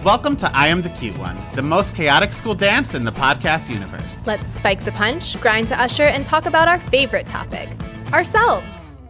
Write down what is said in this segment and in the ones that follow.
Welcome to I Am the Cute One, the most chaotic school dance in the podcast universe. Let's spike the punch, grind to usher, and talk about our favorite topic, ourselves.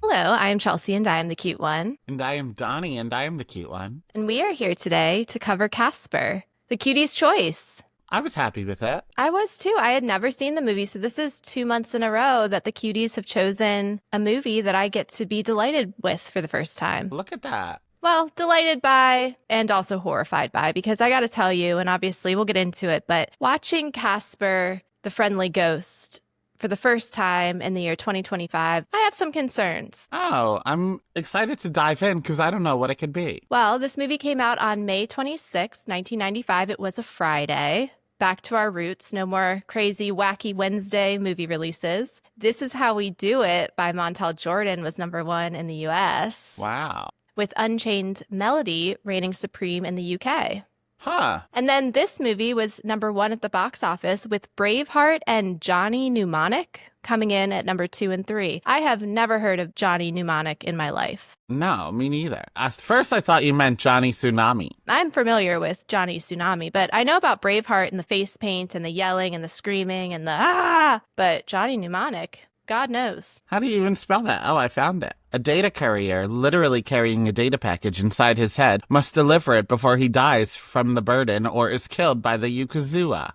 Hello, I am Chelsea, and I am the cute one. And I am Donnie, and I am the cute one. And we are here today to cover Casper, the cutie's choice. I was happy with it. I was too. I had never seen the movie, so this is 2 months in a row that the cuties have chosen a movie that I get to be delighted with for the first time. Look at that. Well, delighted by and also horrified by, because I got to tell you, and obviously we'll get into it, but watching Casper, the friendly ghost, for the first time in the year 2025, I have some concerns. Oh, I'm excited to dive in because I don't know what it could be. Well, this movie came out on May 26, 1995. It was a Friday. Back to our roots. No more crazy, wacky Wednesday movie releases. This Is How We Do It by Montel Jordan was #1 in the U.S. Wow. With Unchained Melody reigning supreme in the UK. Huh. And then this movie was #1 at the box office with Braveheart and Johnny Mnemonic coming in at #2 and 3. I have never heard of Johnny Mnemonic in my life. No, me neither. At first I thought you meant Johnny Tsunami. I'm familiar with Johnny Tsunami, but I know about Braveheart and the face paint and the yelling and the screaming and the ah! But Johnny Mnemonic, God knows. How do you even spell that? Oh, I found it. A data courier, literally carrying a data package inside his head, must deliver it before he dies from the burden or is killed by the Yakuza.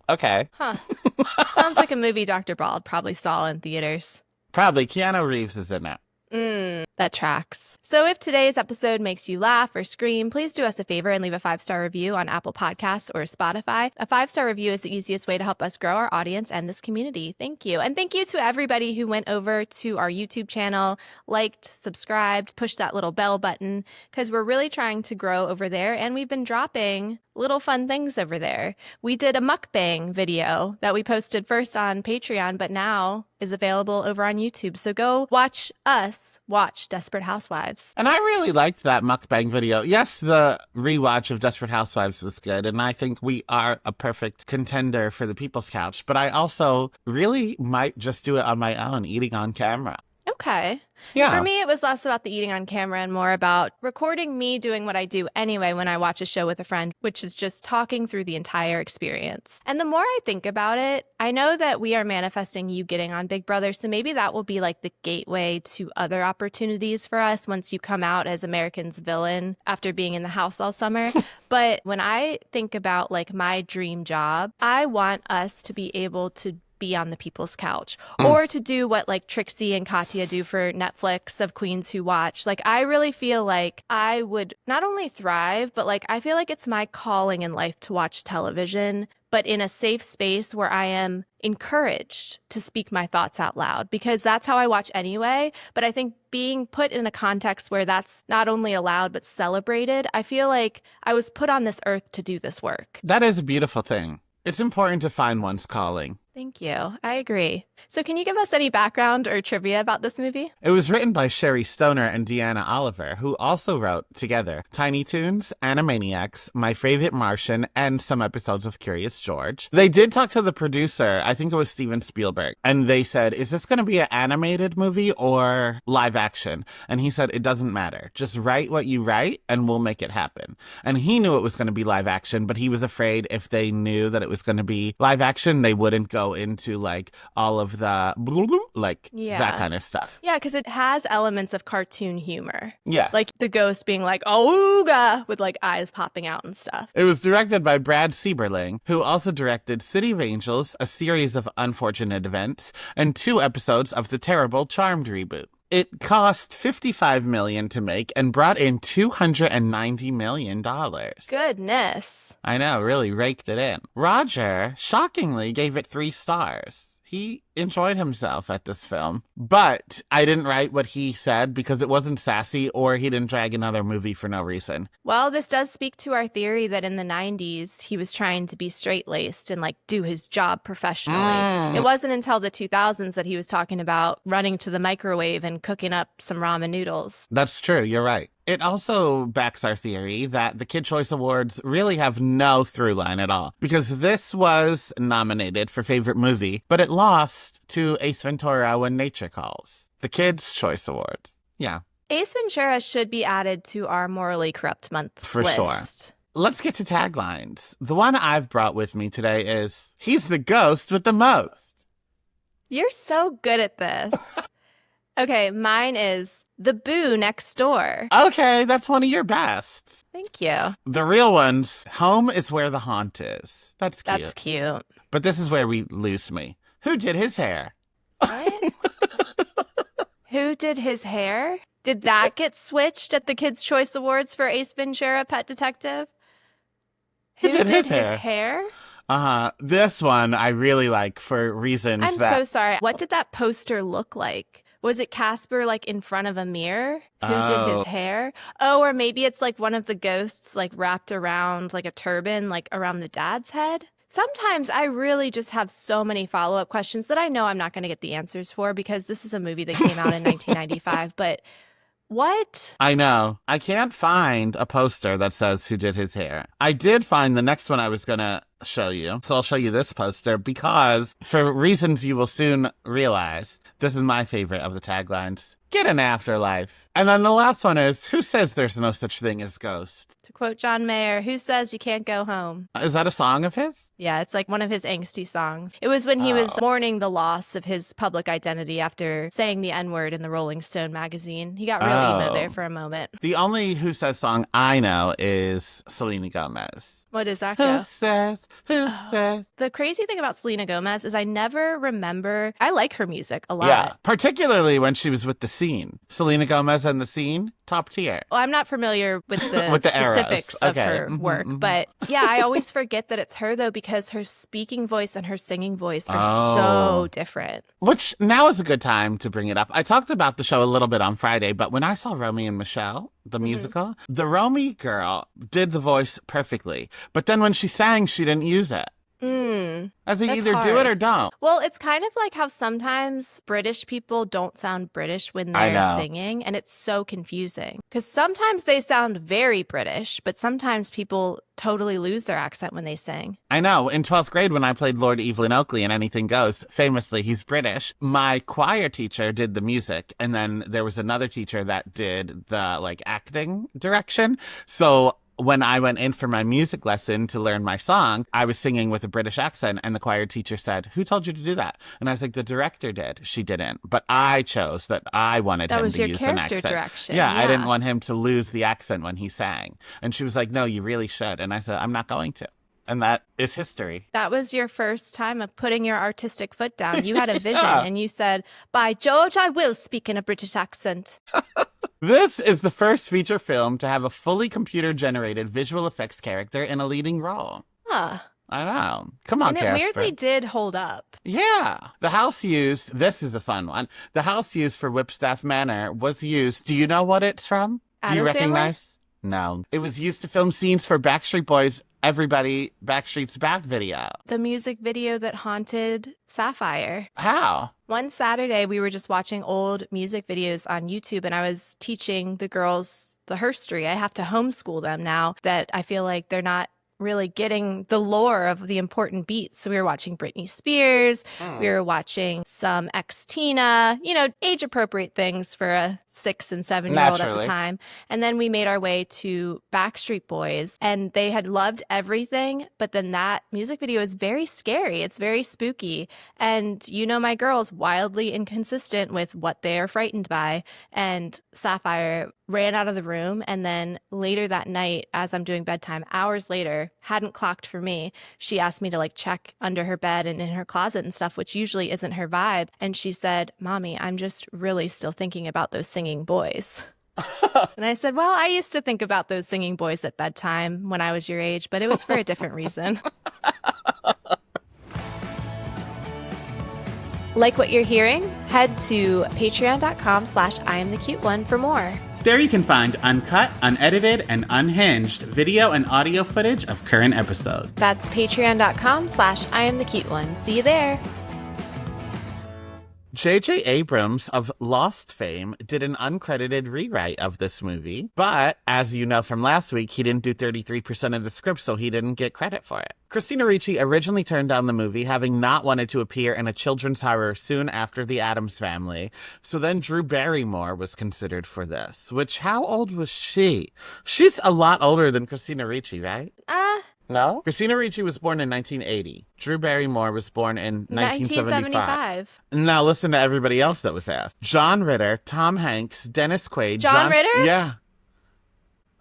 Okay. Huh. Sounds like a movie Dr. Bald probably saw in theaters. Probably. Keanu Reeves is in it. That tracks. So if today's episode makes you laugh or scream, please do us a favor and leave a 5-star review on Apple Podcasts or Spotify. A 5-star review is the easiest way to help us grow our audience and this community. Thank you. And thank you to everybody who went over to our YouTube channel, liked, subscribed, pushed that little bell button, because we're really trying to grow over there, and we've been dropping little fun things over there. We did a mukbang video that we posted first on Patreon, but now is available over on YouTube. So go watch us watch Desperate Housewives. And I really liked that mukbang video. Yes, the rewatch of Desperate Housewives was good, and I think we are a perfect contender for the People's Couch. But I also really might just do it on my own, eating on camera. Okay. Yeah. For me, it was less about the eating on camera and more about recording me doing what I do anyway when I watch a show with a friend, which is just talking through the entire experience. And the more I think about it, I know that we are manifesting you getting on Big Brother, so maybe that will be like the gateway to other opportunities for us once you come out as American's villain after being in the house all summer. But when I think about like my dream job, I want us to be able to be on the People's Couch or to do what like Trixie and Katya do for Netflix of Queens Who Watch. Like, I really feel like I would not only thrive, but like I feel like it's my calling in life to watch television, but in a safe space where I am encouraged to speak my thoughts out loud, because that's how I watch anyway. But I think being put in a context where that's not only allowed but celebrated, I feel like I was put on this earth to do this work. That is a beautiful thing. It's important to find one's calling. Thank you. I agree. So can you give us any background or trivia about this movie? It was written by Sherry Stoner and Deanna Oliver, who also wrote together Tiny Toons, Animaniacs, My Favorite Martian, and some episodes of Curious George. They did talk to the producer, I think it was Steven Spielberg, and they said, is this going to be an animated movie or live action? And he said, it doesn't matter. Just write what you write and we'll make it happen. And he knew it was going to be live action, but he was afraid if they knew that it was going to be live action, they wouldn't go into like all of the that kind of stuff. Yeah, because it has elements of cartoon humor. Yeah. Like the ghost being like, oh, ooga, with like eyes popping out and stuff. It was directed by Brad Sieberling, who also directed City of Angels, a series of unfortunate events, and 2 episodes of the terrible Charmed reboot. It cost $55 million to make and brought in $290 million. Goodness. I know, really raked it in. Roger, shockingly, gave it 3 stars. He enjoyed himself at this film, but I didn't write what he said because it wasn't sassy or he didn't drag another movie for no reason. Well, this does speak to our theory that in the 90s, he was trying to be straight-laced and like do his job professionally. It wasn't until the 2000s that he was talking about running to the microwave and cooking up some ramen noodles. That's true. You're right. It also backs our theory that the Kid Choice Awards really have no through line at all, because this was nominated for Favorite Movie, but it lost to Ace Ventura: When Nature Calls. The Kids' Choice Awards. Yeah. Ace Ventura should be added to our morally corrupt month For list. sure. Let's get to taglines. The one I've brought with me today is, he's the ghost with the most. You're so good at this. Okay, mine is the boo next door. Okay, that's one of your best. Thank you. The real one's, home is where the haunt is. That's cute. That's cute. But this is where we lose me. Who did his hair? What? Who did his hair? Did that get switched at the Kids' Choice Awards for Ace Ventura Pet Detective? Who did his hair? This one I really like for reasons I'm so sorry. What did that poster look like? Was it Casper, like, in front of a mirror? Who did his hair? Oh, or maybe it's, like, one of the ghosts, like, wrapped around, like, a turban, like, around the dad's head? Sometimes I really just have so many follow-up questions that I know I'm not going to get the answers for because this is a movie that came out in 1995, but what? I know. I can't find a poster that says who did his hair. I did find the next one I was going to show you. So I'll show you this poster because, for reasons you will soon realize, this is my favorite of the taglines. Get an afterlife. And then the last one is, who says there's no such thing as ghosts? To quote John Mayer, who says you can't go home? Is that a song of his? Yeah, it's like one of his angsty songs. It was when he was mourning the loss of his public identity after saying the N-word in the Rolling Stone magazine. He got real emo there for a moment. The only Who Says song I know is Selena Gomez. What does that go? Who says? Who says? The crazy thing about Selena Gomez is I never remember. I like her music a lot. Yeah, particularly when she was with The Scene. Selena Gomez and The Scene, top tier. Well, I'm not familiar with the, with the specifics of her Mm-hmm, work, but yeah, I always forget that it's her though because her speaking voice and her singing voice are so different. Which now is a good time to bring it up. I talked about the show a little bit on Friday, but when I saw Romy and Michelle, the musical, the Romy girl did the voice perfectly. But then when she sang, she didn't use it. As in either do it or don't. Well, it's kind of like how sometimes British people don't sound British when they're singing, and it's so confusing. Because sometimes they sound very British, but sometimes people totally lose their accent when they sing. I know. In 12th grade, when I played Lord Evelyn Oakley in Anything Goes, famously, he's British, my choir teacher did the music, and then there was another teacher that did the, like, acting direction. So when I went in for my music lesson to learn my song, I was singing with a British accent, and the choir teacher said, "Who told you to do that?" And I was like, "The director did." She didn't. But I chose that I wanted him to use an accent. That was your character direction. Yeah, I didn't want him to lose the accent when he sang. And she was like, "No, you really should." And I said, "I'm not going to." And that is history. That was your first time of putting your artistic foot down. You had a vision and you said, "By George, I will speak in a British accent." This is the first feature film to have a fully computer-generated visual effects character in a leading role. Huh. I know. Come on, Casper. And it weirdly did hold up. Yeah. The house used, this is a fun one. The house used for Whipstaff Manor was used, do you know what it's from? Do you recognize? No. It was used to film scenes for Backstreet Boys' Everybody Backstreet's Back video. The music video that haunted Sapphire. How? One Saturday, we were just watching old music videos on YouTube, and I was teaching the girls the herstory. I have to homeschool them now that I feel like they're not really getting the lore of the important beats. So we were watching Britney Spears. We were watching some ex-Tina, you know, age-appropriate things for a 6- and 7-year-old at the time. And then we made our way to Backstreet Boys, and they had loved everything. But then that music video is very scary. It's very spooky. And you know, my girl's wildly inconsistent with what they are frightened by. And Sapphire ran out of the room, and then later that night, as I'm doing bedtime, hours later, hadn't clocked for me, she asked me to like check under her bed and in her closet and stuff, which usually isn't her vibe. And she said, "Mommy, I'm just really still thinking about those singing boys." And I said, "Well, I used to think about those singing boys at bedtime when I was your age, but it was for a different reason." Like what you're hearing? Head to patreon.com/IamTheCuteOne for more. There you can find uncut, unedited, and unhinged video and audio footage of current episodes. That's patreon.com/IamTheCuteOne. See you there. J.J. Abrams of Lost fame did an uncredited rewrite of this movie, but as you know from last week, he didn't do 33% of the script, so he didn't get credit for it. Christina Ricci originally turned down the movie, having not wanted to appear in a children's horror soon after The Addams Family. So then Drew Barrymore was considered for this, which, how old was she? She's a lot older than Christina Ricci, right? No? Christina Ricci was born in 1980. Drew Barrymore was born in 1975. Now listen to everybody else that was asked. John Ritter, Tom Hanks, Dennis Quaid. John Ritter? Yeah.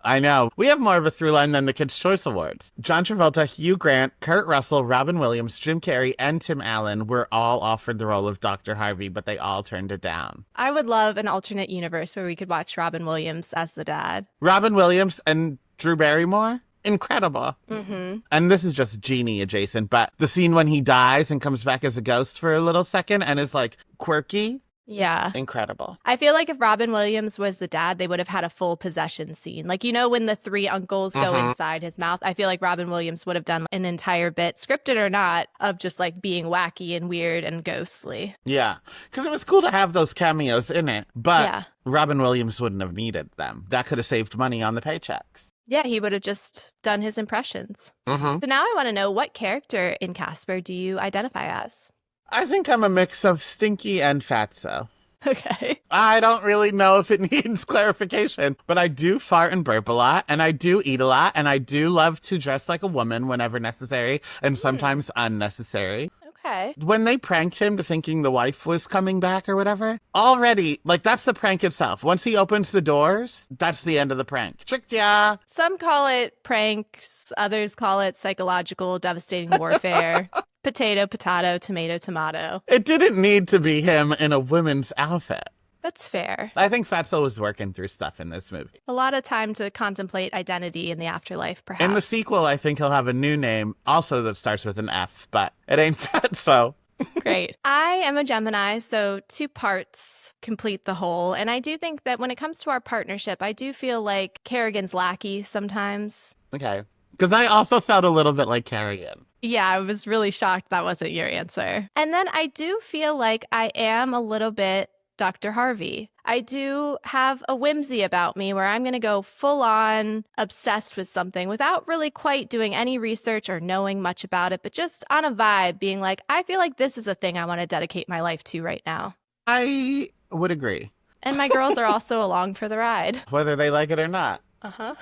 I know. We have more of a through line than the Kids' Choice Awards. John Travolta, Hugh Grant, Kurt Russell, Robin Williams, Jim Carrey, and Tim Allen were all offered the role of Dr. Harvey, but they all turned it down. I would love an alternate universe where we could watch Robin Williams as the dad. Robin Williams and Drew Barrymore? Incredible. Mm-hmm. And this is just genie adjacent, but the scene when he dies and comes back as a ghost for a little second and is like quirky. Yeah. Incredible. I feel like if Robin Williams was the dad, they would have had a full possession scene. Like, you know, when the three uncles go inside his mouth, I feel like Robin Williams would have done an entire bit, scripted or not, of just like being wacky and weird and ghostly. Yeah. Because it was cool to have those cameos in it, but Yeah. Robin Williams wouldn't have needed them. That could have saved money on the paychecks. Yeah, he would have just done his impressions. So now I want to know, what character in Casper do you identify as? I think I'm a mix of stinky and fatso. Okay. I don't really know if it needs clarification, but I do fart and burp a lot, and I do eat a lot, and I do love to dress like a woman whenever necessary, and sometimes unnecessary. Okay. When they pranked him to thinking the wife was coming back or whatever, already, like, that's the prank itself. Once he opens the doors, that's the end of the prank. Tricked ya! Some call it pranks, others call it psychological, devastating warfare. Potato, potato, tomato, tomato. It didn't need to be him in a women's outfit. That's fair. I think Fatso was working through stuff in this movie. A lot of time to contemplate identity in the afterlife, perhaps. In the sequel, I think he'll have a new name, also that starts with an F, but it ain't Fatso. Great. I am a Gemini, so 2 parts complete the whole. And I do think that when it comes to our partnership, I do feel like Kerrigan's lackey sometimes. Okay. Because I also felt a little bit like Kerrigan. Yeah, I was really shocked that wasn't your answer. And then I do feel like I am a little bit Dr. Harvey. I do have a whimsy about me where I'm going to go full on obsessed with something without really quite doing any research or knowing much about it, but just on a vibe being like, I feel like this is a thing I want to dedicate my life to right now. I would agree. And my girls are also along for the ride. Whether they like it or not. Uh-huh.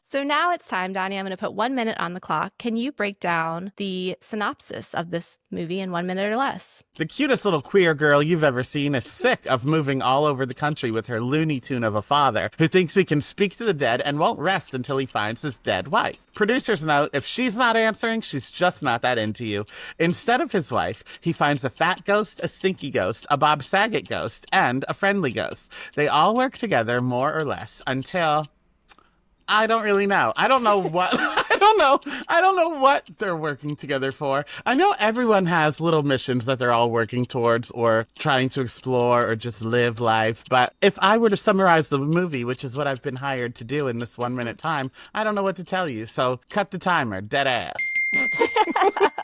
So now it's time, Donnie. I'm going to put 1 minute on the clock. Can you break down the synopsis of this movie in 1 minute or less? The cutest little queer girl you've ever seen is sick of moving all over the country with her Looney Tune of a father who thinks he can speak to the dead and won't rest until he finds his dead wife. Producers note, if she's not answering, she's just not that into you. Instead of his wife, he finds a fat ghost, a stinky ghost, a Bob Saget ghost, and a friendly ghost. They all work together more or less until... I don't really know. I don't know what, I don't know what they're working together for. I know everyone has little missions that they're all working towards or trying to explore or just live life. But if I were to summarize the movie, which is what I've been hired to do in this 1 minute time, I don't know what to tell you. So cut the timer, dead ass.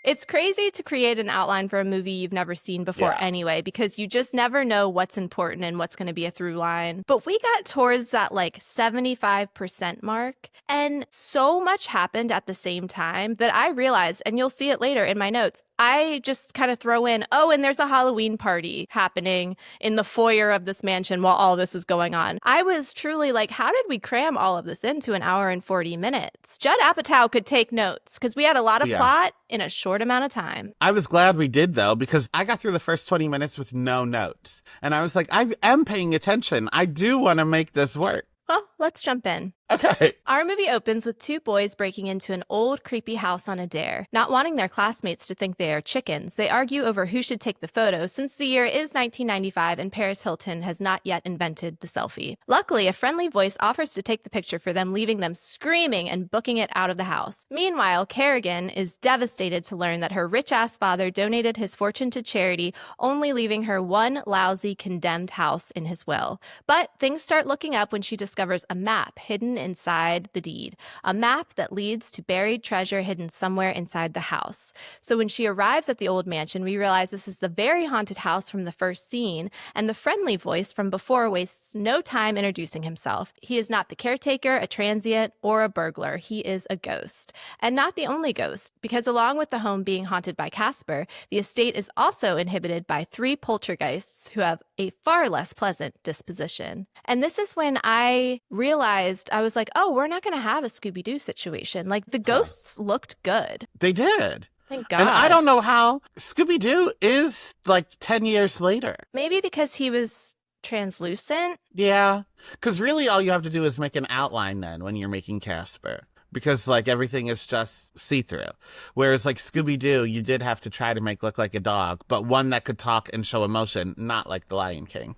It's crazy to create an outline for a movie you've never seen before anyway, because you just never know what's important and what's going to be a through line. But we got towards that like 75% mark, and so much happened at the same time that I realized, and you'll see it later in my notes, I just kind of throw in, oh, and there's a Halloween party happening in the foyer of this mansion while all this is going on. I was truly like, how did we cram all of this into an hour and 40 minutes? Judd Apatow could take notes because we had a lot of plot in a short amount of time. I was glad we did, though, because I got through the first 20 minutes with no notes. And I was like, I am paying attention. I do want to make this work. Well, let's jump in. Okay. Our movie opens with 2 boys breaking into an old, creepy house on a dare. Not wanting their classmates to think they are chickens, they argue over who should take the photo since the year is 1995 and Paris Hilton has not yet invented the selfie. Luckily, a friendly voice offers to take the picture for them, leaving them screaming and booking it out of the house. Meanwhile, Kerrigan is devastated to learn that her rich-ass father donated his fortune to charity, only leaving her one lousy, condemned house in his will. But things start looking up when she discovers a map hidden inside the deed, a map that leads to buried treasure hidden somewhere inside the house. So when she arrives at the old mansion, we realize this is the very haunted house from the first scene, and the friendly voice from before wastes no time introducing himself. He is not the caretaker, a transient, or a burglar. He is a ghost. And not the only ghost, because along with the home being haunted by Casper, the estate is also inhabited by 3 poltergeists who have a far less pleasant disposition. And this is when I realized, I was like, oh, we're not going to have a Scooby-Doo situation. Like, the ghosts looked good. They did. Thank God. And I don't know how. Scooby-Doo is like 10 years later. Maybe because he was translucent? Yeah. Because really all you have to do is make an outline then when you're making Casper. Because, like, everything is just see-through. Whereas, like, Scooby-Doo, you did have to try to make look like a dog, but one that could talk and show emotion, not like the Lion King.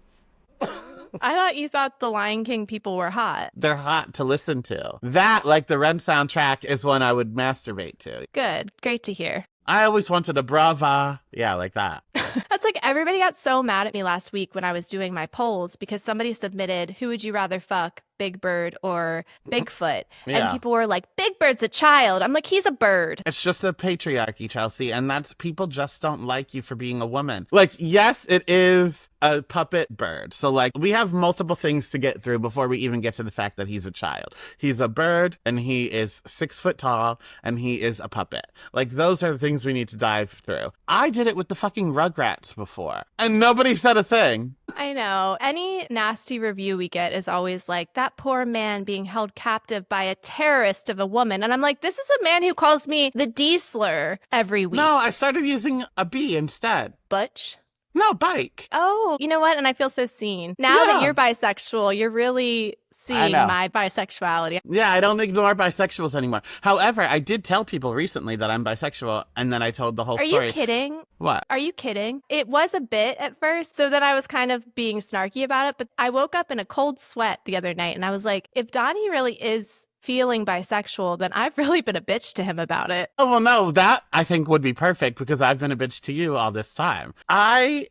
I thought you thought the Lion King people were hot. They're hot to listen to. That, like the Ren soundtrack, is one I would masturbate to. Good. Great to hear. I always wanted a brava. Yeah, like that. That's like everybody got so mad at me last week when I was doing my polls because somebody submitted, who would you rather fuck, Big Bird or Bigfoot? Yeah. And people were like, Big Bird's a child. I'm like, he's a bird. It's just the patriarchy, Chelsea, and that's people just don't like you for being a woman. Like, yes, it is a puppet bird. So, like, we have multiple things to get through before we even get to the fact that he's a child. He's a bird, and he is 6 foot tall, and he is a puppet. Like, those are the things we need to dive through. I did it with the fucking Rugrats before, and nobody said a thing. I know. Any nasty review we get is always like, that poor man being held captive by a terrorist of a woman. And I'm like, this is a man who calls me the D slur every week. No, I started using a B instead. Butch? No, bike. Oh, you know what? And I feel so seen. Now that you're bisexual, you're really seeing my bisexuality. Yeah, I don't ignore bisexuals anymore. However, I did tell people recently that I'm bisexual, and then I told the whole story. Are you kidding? What? Are you kidding? It was a bit at first, so then I was kind of being snarky about it, but I woke up in a cold sweat the other night, and I was like, if Donnie really is feeling bisexual, then I've really been a bitch to him about it. Oh, well, no, that I think would be perfect because I've been a bitch to you all this time. I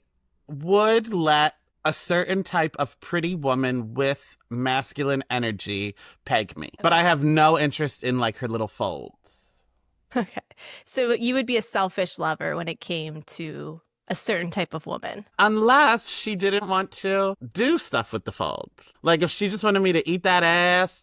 would let a certain type of pretty woman with masculine energy peg me, but I have no interest in, like, her little folds. Okay. So you would be a selfish lover when it came to a certain type of woman. Unless she didn't want to do stuff with the folds. Like, if she just wanted me to eat that ass,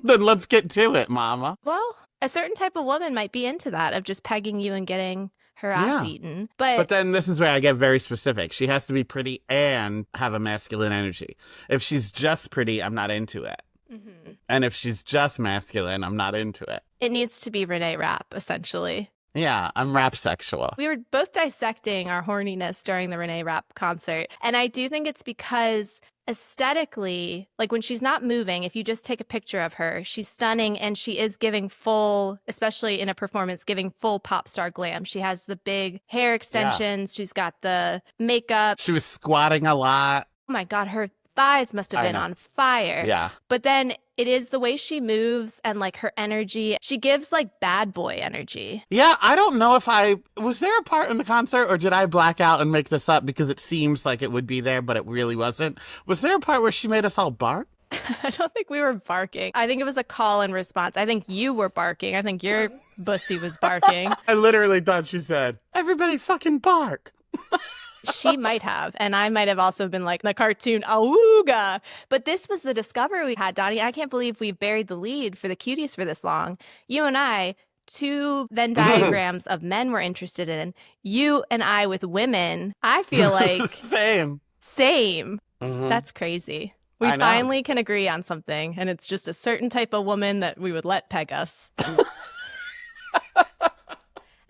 then let's get to it, mama. Well, a certain type of woman might be into that, of just pegging you and getting her ass eaten. But then this is where I get very specific. She has to be pretty and have a masculine energy. If she's just pretty, I'm not into it. Mm-hmm. And if she's just masculine, I'm not into it. It needs to be Renee Rapp, essentially. Yeah, I'm rap sexual. We were both dissecting our horniness during the Renee Rapp concert. And I do think it's because aesthetically, like when she's not moving, if you just take a picture of her, she's stunning and she is giving full, especially in a performance, giving full pop star glam. She has the big hair extensions. Yeah. She's got the makeup. She was squatting a lot. Oh my God, her thighs must have been on fire. Yeah. But then it is the way she moves and like her energy. She gives like bad boy energy. Yeah, I don't know if was there a part in the concert or did I black out and make this up because it seems like it would be there, but it really wasn't. Was there a part where she made us all bark? I don't think we were barking. I think it was a call and response. I think you were barking. I think your bussy was barking. I literally thought she said, everybody fucking bark. She might have. And I might have also been like the cartoon, awooga. But this was the discovery we had, Donnie. I can't believe we've buried the lead for the cuties for this long. You and I, 2 Venn diagrams of men we're interested in. You and I with women. I feel like... Same. Mm-hmm. That's crazy. We finally can agree on something. And it's just a certain type of woman that we would let peg us.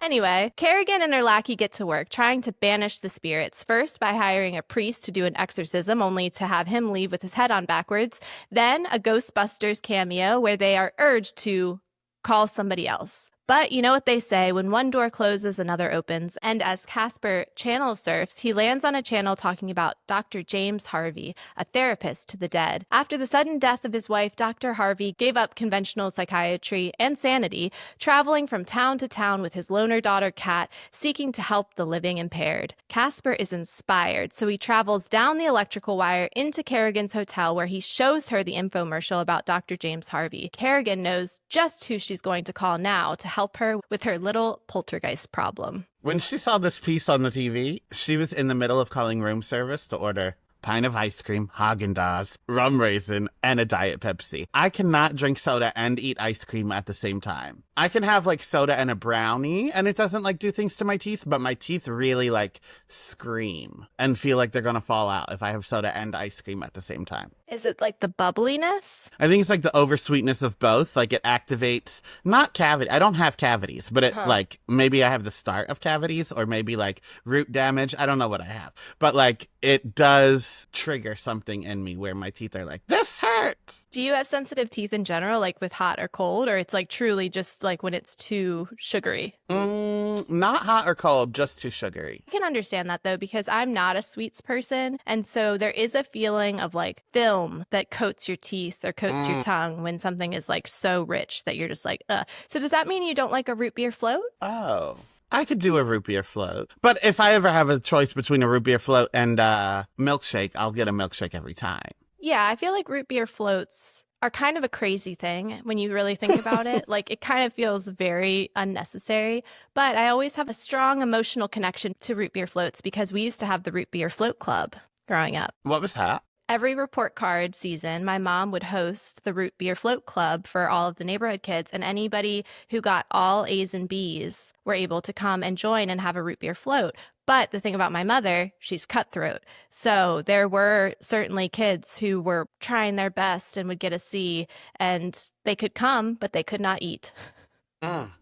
Anyway, Kerrigan and her lackey get to work trying to banish the spirits, first by hiring a priest to do an exorcism, only to have him leave with his head on backwards, then a Ghostbusters cameo where they are urged to call somebody else. But you know what they say, when one door closes, another opens. And as Casper channel surfs, he lands on a channel talking about Dr. James Harvey, a therapist to the dead. After the sudden death of his wife, Dr. Harvey gave up conventional psychiatry and sanity, traveling from town to town with his loner daughter, Kat, seeking to help the living impaired. Casper is inspired, so he travels down the electrical wire into Kerrigan's hotel where he shows her the infomercial about Dr. James Harvey. Kerrigan knows just who she's going to call now to help her with her little poltergeist problem. When she saw this piece on the TV, she was in the middle of calling room service to order pint of ice cream, Haagen-Dazs, rum raisin, and a Diet Pepsi. I cannot drink soda and eat ice cream at the same time. I can have like soda and a brownie and it doesn't like do things to my teeth, but my teeth really like scream and feel like they're gonna fall out if I have soda and ice cream at the same time. Is it like the bubbliness? I think it's like the oversweetness of both. Like it activates, not cavity. I don't have cavities, but it like maybe I have the start of cavities or maybe like root damage. I don't know what I have, but like it does trigger something in me where my teeth are like, this hurts. Do you have sensitive teeth in general, like with hot or cold, or it's like truly just like when it's too sugary? Not hot or cold, just too sugary. I can understand that though, because I'm not a sweets person. And so there is a feeling of like film that coats your teeth or coats your tongue when something is like so rich that you're just like, ugh. So does that mean you don't like a root beer float? Oh. I could do a root beer float. But if I ever have a choice between a root beer float and a milkshake, I'll get a milkshake every time. Yeah, I feel like root beer floats are kind of a crazy thing when you really think about it. Like, it kind of feels very unnecessary. But I always have a strong emotional connection to root beer floats because we used to have the root beer float club growing up. What was that? Every report card season, my mom would host the root beer float club for all of the neighborhood kids, and anybody who got all A's and B's were able to come and join and have a root beer float. But the thing about my mother, she's cutthroat. So there were certainly kids who were trying their best and would get a C, and they could come, but they could not eat.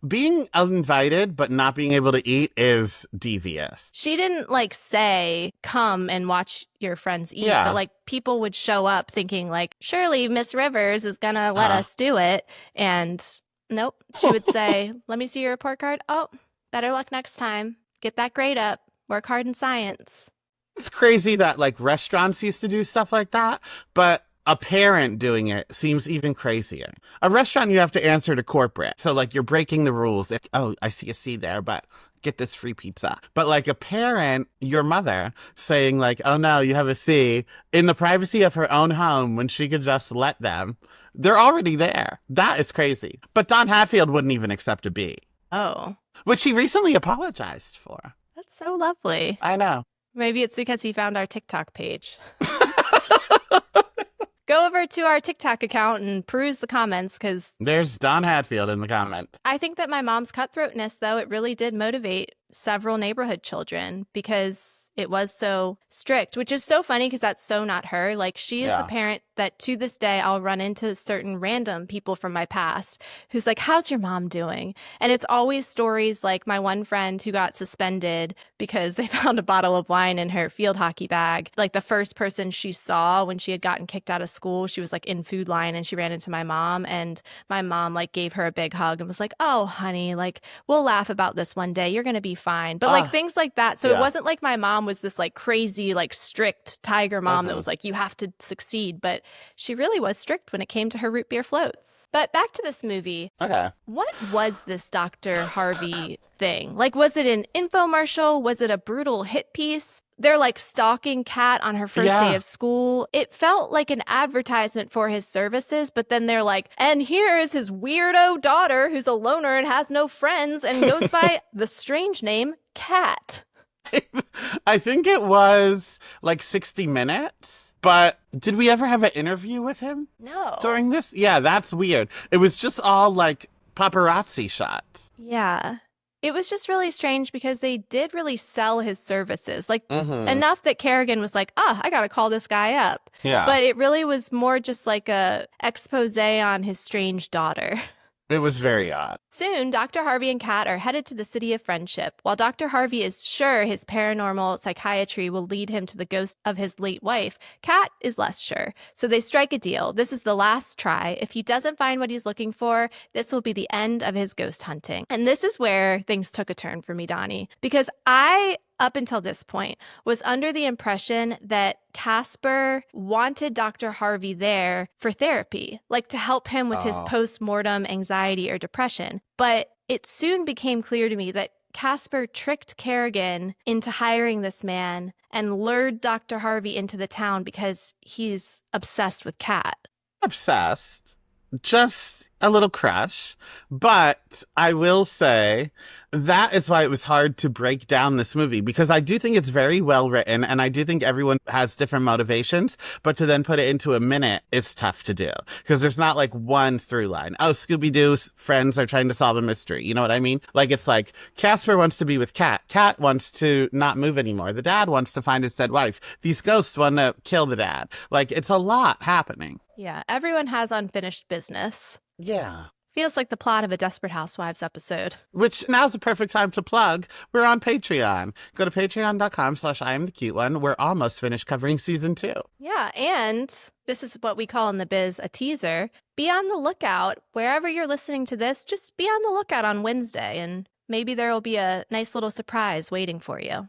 Being uninvited but not being able to eat is devious. She didn't like say, come and watch your friends eat, but like people would show up thinking like, surely Miss Rivers is gonna let us do it. And nope, she would say, let me see your report card. Oh, better luck next time. Get that grade up. Work hard in science. It's crazy that like restaurants used to do stuff like that, but a parent doing it seems even crazier. A restaurant, you have to answer to corporate. So, like, you're breaking the rules. Oh, I see a C there, but get this free pizza. But, like, a parent, your mother, saying, like, oh, no, you have a C, in the privacy of her own home when she could just let them. They're already there. That is crazy. But Don Hatfield wouldn't even accept a B. Oh. Which he recently apologized for. That's so lovely. I know. Maybe it's because he found our TikTok page. Go over to our TikTok account and peruse the comments because there's Don Hatfield in the comments. I think that my mom's cutthroatness, though, it really did motivate several neighborhood children because it was so strict, which is so funny because that's so not her. Like, she is the parent that to this day I'll run into certain random people from my past who's like, how's your mom doing? And it's always stories like my one friend who got suspended because they found a bottle of wine in her field hockey bag. Like, the first person she saw when she had gotten kicked out of school, she was like in food line and she ran into my mom, and my mom like gave her a big hug and was like, oh honey, like we'll laugh about this one day, you're gonna be fine. But like things like that. So it wasn't like my mom was this like crazy like strict tiger mom that was like, you have to succeed, but she really was strict when it came to her root beer floats. But back to this movie. Okay. What was this Dr. Harvey thing? Like, was it an infomercial? Was it a brutal hit piece? They're like stalking Kat on her first day of school. It felt like an advertisement for his services, but then they're like, and here is his weirdo daughter who's a loner and has no friends and goes by the strange name Kat. I think it was like 60 Minutes. But did we ever have an interview with him? No. During this? Yeah, that's weird. It was just all like paparazzi shots. Yeah. It was just really strange because they did really sell his services. Like, enough that Kerrigan was like, I got to call this guy up. Yeah. But it really was more just like a expose on his strange daughter. It was very odd. Soon, Dr. Harvey and Kat are headed to the City of Friendship. While Dr. Harvey is sure his paranormal psychiatry will lead him to the ghost of his late wife, Kat is less sure. So they strike a deal. This is the last try. If he doesn't find what he's looking for, this will be the end of his ghost hunting. And this is where things took a turn for me, Donnie, because I, up until this point, was under the impression that Casper wanted Dr. Harvey there for therapy, like to help him with his post-mortem anxiety or depression. But it soon became clear to me that Casper tricked Kerrigan into hiring this man and lured Dr. Harvey into the town because he's obsessed with Kat. Obsessed. Just a little crush. But I will say that is why it was hard to break down this movie, because I do think it's very well written and I do think everyone has different motivations, but to then put it into a minute is tough to do because there's not like one through line. Oh, Scooby-Doo's friends are trying to solve a mystery. You know what I mean? Like, it's like Casper wants to be with Kat. Kat wants to not move anymore. The dad wants to find his dead wife. These ghosts want to kill the dad. Like, it's a lot happening. Yeah, everyone has unfinished business. Yeah. Feels like the plot of a Desperate Housewives episode. Which now's the perfect time to plug. We're on Patreon. Go to patreon.com/IamTheCuteOne. We're almost finished covering season 2. Yeah, and this is what we call in the biz a teaser. Be on the lookout. Wherever you're listening to this, just be on the lookout on Wednesday, and maybe there will be a nice little surprise waiting for you.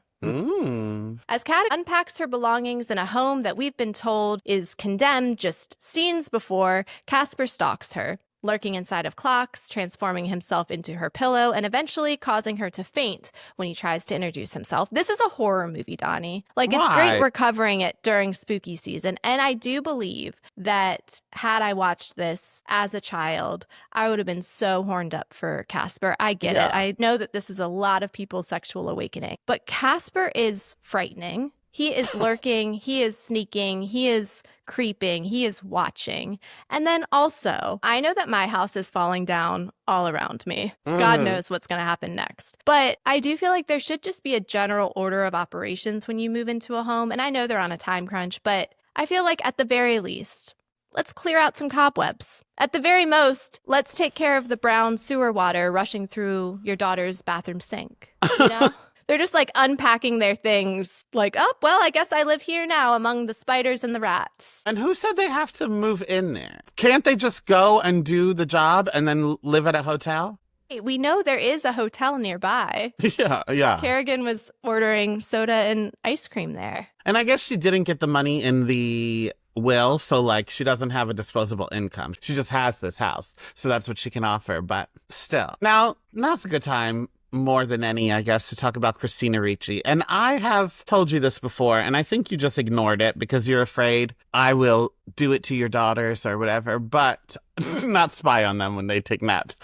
As Kat unpacks her belongings in a home that we've been told is condemned just scenes before, Casper stalks her, lurking inside of clocks, transforming himself into her pillow, and eventually causing her to faint when he tries to introduce himself. This is a horror movie, Donnie. Like, it's great we're covering it during spooky season, and I do believe that had I watched this as a child, I would have been so horned up for Casper. I get it. I know that this is a lot of people's sexual awakening, but Casper is frightening. He is lurking, he is sneaking, he is creeping, he is watching. And then also, I know that my house is falling down all around me. God knows what's going to happen next. But I do feel like there should just be a general order of operations when you move into a home. And I know they're on a time crunch, but I feel like at the very least, let's clear out some cobwebs. At the very most, let's take care of the brown sewer water rushing through your daughter's bathroom sink. You know? They're just like unpacking their things like, oh, well, I guess I live here now among the spiders and the rats. And who said they have to move in there? Can't they just go and do the job and then live at a hotel? We know there is a hotel nearby. Yeah. Kerrigan was ordering soda and ice cream there. And I guess she didn't get the money in the will, so like she doesn't have a disposable income. She just has this house. So that's what she can offer, but still. Now's a good time, more than any, I guess, to talk about Christina Ricci. And I have told you this before, and I think you just ignored it because you're afraid I will do it to your daughters or whatever, but not spy on them when they take naps.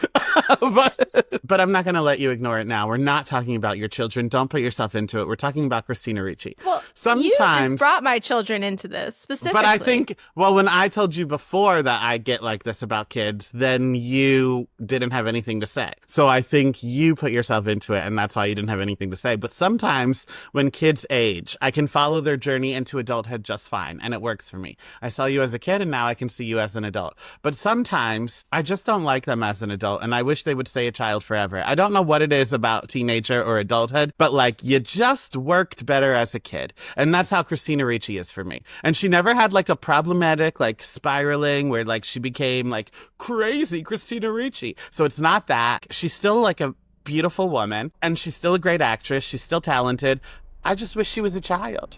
but I'm not going to let you ignore it now. We're not talking about your children. Don't put yourself into it. We're talking about Christina Ricci. Well, you just brought my children into this specifically. But I think, well, when I told you before that I get like this about kids, then you didn't have anything to say. So I think you put yourself into it, and that's why you didn't have anything to say. But sometimes when kids age, I can follow their journey into adulthood just fine, and it works for me. I saw you as a kid, and now I can see you as an adult. But sometimes I just don't like them as an adult, and I wish they would stay a child forever. I don't know what it is about teenager or adulthood, but like you just worked better as a kid. And that's how Christina Ricci is for me. And she never had like a problematic like spiraling where like she became like crazy Christina Ricci. So it's not that. She's still like a beautiful woman, and she's still a great actress. She's still talented. I just wish she was a child.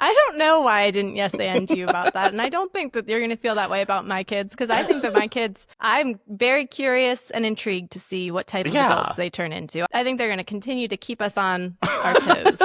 I don't know why I didn't yes and you about that. And I don't think that you're going to feel that way about my kids, because I think that my kids, I'm very curious and intrigued to see what type of adults they turn into. I think they're going to continue to keep us on our toes.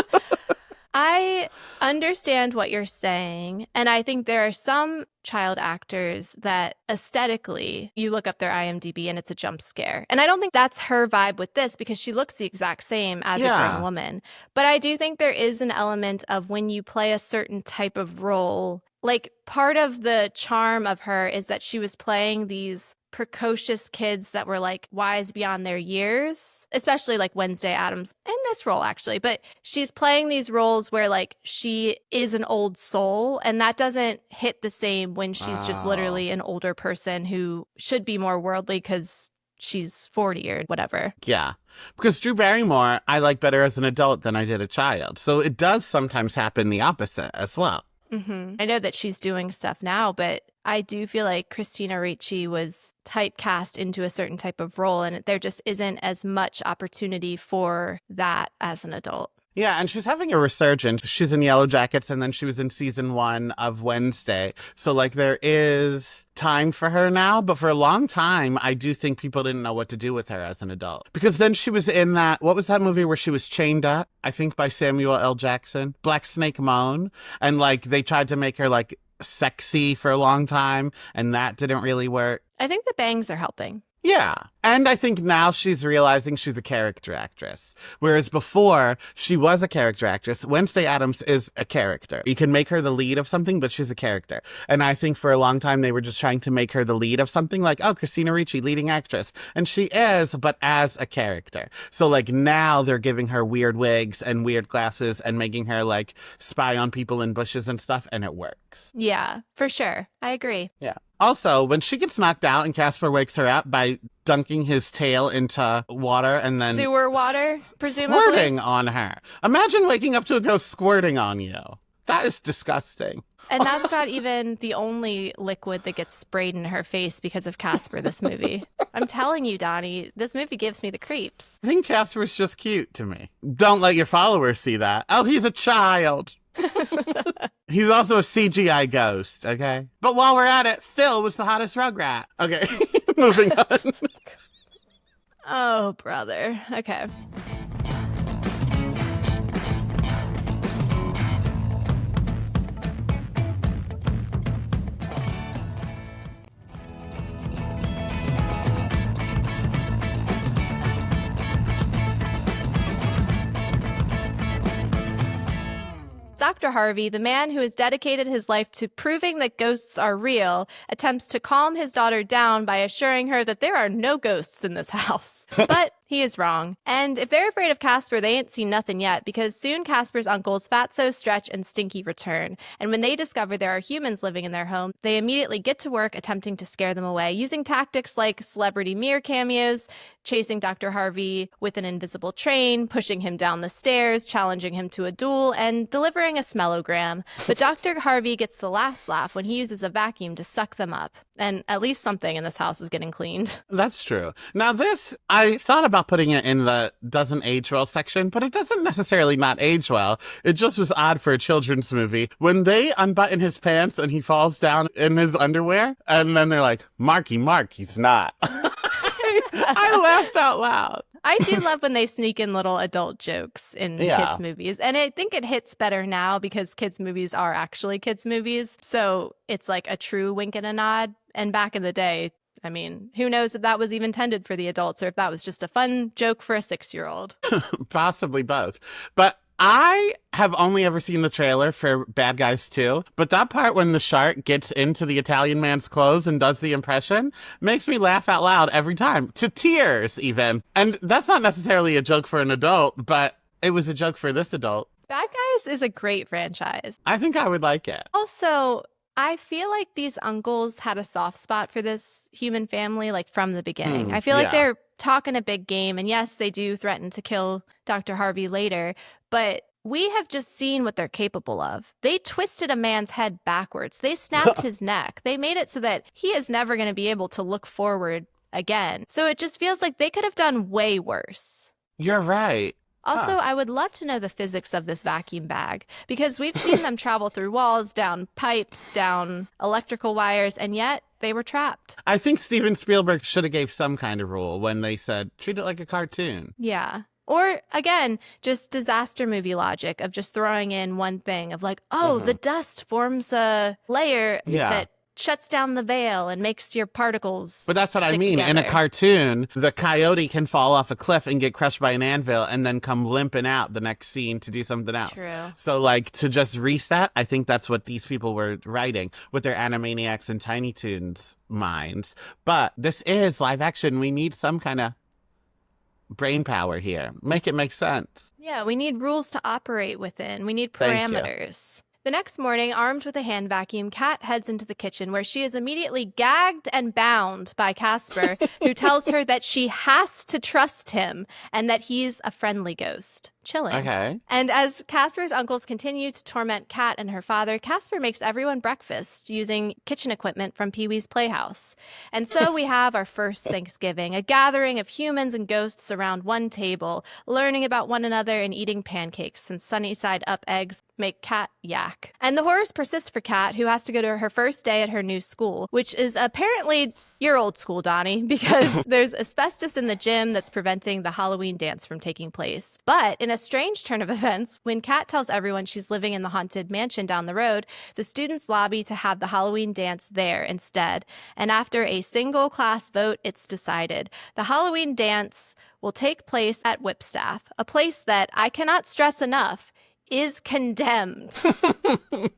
I understand what you're saying, and I think there are some child actors that aesthetically, you look up their IMDb and it's a jump scare. And I don't think that's her vibe with this, because she looks the exact same as a grown woman. But I do think there is an element of when you play a certain type of role, like part of the charm of her is that she was playing these precocious kids that were like wise beyond their years, especially like Wednesday Addams in this role actually, but she's playing these roles where like she is an old soul, and that doesn't hit the same when she's just literally an older person who should be more worldly because she's 40 or whatever. Yeah. Because Drew Barrymore, I like better as an adult than I did a child. So it does sometimes happen the opposite as well. Mm-hmm. I know that she's doing stuff now, but I do feel like Christina Ricci was typecast into a certain type of role, and there just isn't as much opportunity for that as an adult. Yeah, and she's having a resurgence. She's in Yellow Jackets, and then she was in season 1 of Wednesday. So, like, there is time for her now, but for a long time, I do think people didn't know what to do with her as an adult. Because then she was in that, what was that movie where she was chained up? I think by Samuel L. Jackson. Black Snake Moan. And, like, they tried to make her, like, sexy for a long time, and that didn't really work. I think the bangs are helping. Yeah. And I think now she's realizing she's a character actress. Whereas before, she was a character actress. Wednesday Addams is a character. You can make her the lead of something, but she's a character. And I think for a long time, they were just trying to make her the lead of something like, oh, Christina Ricci, leading actress. And she is, but as a character. So, like, now they're giving her weird wigs and weird glasses and making her, like, spy on people in bushes and stuff, and it works. Yeah, for sure. I agree. Yeah. Also, when she gets knocked out and Casper wakes her up by dunking his tail into water and then... sewer water, presumably? Squirting on her. Imagine waking up to a ghost squirting on you. That is disgusting. And that's not even the only liquid that gets sprayed in her face because of Casper this movie. I'm telling you, Donnie, this movie gives me the creeps. I think Casper's just cute to me. Don't let your followers see that. Oh, he's a child. He's also a CGI ghost, okay? But while we're at it, Phil was the hottest Rugrat. Okay, moving on. Oh, brother. Okay. Dr. Harvey, the man who has dedicated his life to proving that ghosts are real, attempts to calm his daughter down by assuring her that there are no ghosts in this house. But he is wrong. And if they're afraid of Casper, they ain't seen nothing yet, because soon Casper's uncles Fatso, Stretch, and Stinky return. And when they discover there are humans living in their home, they immediately get to work attempting to scare them away, using tactics like celebrity mirror cameos, chasing Dr. Harvey with an invisible train, pushing him down the stairs, challenging him to a duel, and delivering a smellogram. But Dr. Harvey gets the last laugh when he uses a vacuum to suck them up. And at least something in this house is getting cleaned. That's true. Now this, I thought about putting it in the doesn't age well section, but it doesn't necessarily not age well. It just was odd for a children's movie. When they unbutton his pants and he falls down in his underwear, and then they're like, Marky Mark, he's not. I laughed out loud. I do love when they sneak in little adult jokes in kids' movies. And I think it hits better now because kids' movies are actually kids' movies. So it's like a true wink and a nod. And back in the day, I mean, who knows if that was even intended for the adults or if that was just a fun joke for a 6-year-old. Possibly both. But I have only ever seen the trailer for Bad Guys 2, but that part when the shark gets into the Italian man's clothes and does the impression makes me laugh out loud every time, to tears even. And that's not necessarily a joke for an adult, but it was a joke for this adult. Bad Guys is a great franchise. I think I would like it. Also, I feel like these uncles had a soft spot for this human family, like from the beginning. I feel like they're talking a big game. And yes, they do threaten to kill Dr. Harvey later, but we have just seen what they're capable of. They twisted a man's head backwards. They snapped his neck. They made it so that he is never going to be able to look forward again. So it just feels like they could have done way worse. You're right. Also, I would love to know the physics of this vacuum bag, because we've seen them travel through walls, down pipes, down electrical wires, and yet they were trapped. I think Steven Spielberg should have gave some kind of rule when they said, treat it like a cartoon. Yeah. Or, again, just disaster movie logic of just throwing in one thing of like, oh, the dust forms a layer that shuts down the veil and makes your particles But that's what I stick mean. In a together. cartoon, the coyote can fall off a cliff and get crushed by an anvil and then come limping out the next scene to do something else. True. So, like, to just reset, I think that's what these people were writing with their Animaniacs and Tiny Toons minds. But this is live action. We need some kind of brain power here. Make it make sense. Yeah, we need rules to operate within. We need Thank you. parameters. The next morning, armed with a hand vacuum, Kat heads into the kitchen where she is immediately gagged and bound by Casper, who tells her that she has to trust him and that he's a friendly ghost. Chilling. Okay. And as Casper's uncles continue to torment Kat and her father, Casper makes everyone breakfast using kitchen equipment from Pee-wee's Playhouse. And so we have our first Thanksgiving, a gathering of humans and ghosts around one table, learning about one another and eating pancakes, since sunny-side-up eggs make Kat yak. And the horrors persist for Kat, who has to go to her first day at her new school, which is apparently your old school, Donnie, because there's asbestos in the gym that's preventing the Halloween dance from taking place. But in a strange turn of events, when Kat tells everyone she's living in the haunted mansion down the road, the students lobby to have the Halloween dance there instead. And after a single class vote, it's decided. The Halloween dance will take place at Whipstaff, a place that I cannot stress enough is condemned.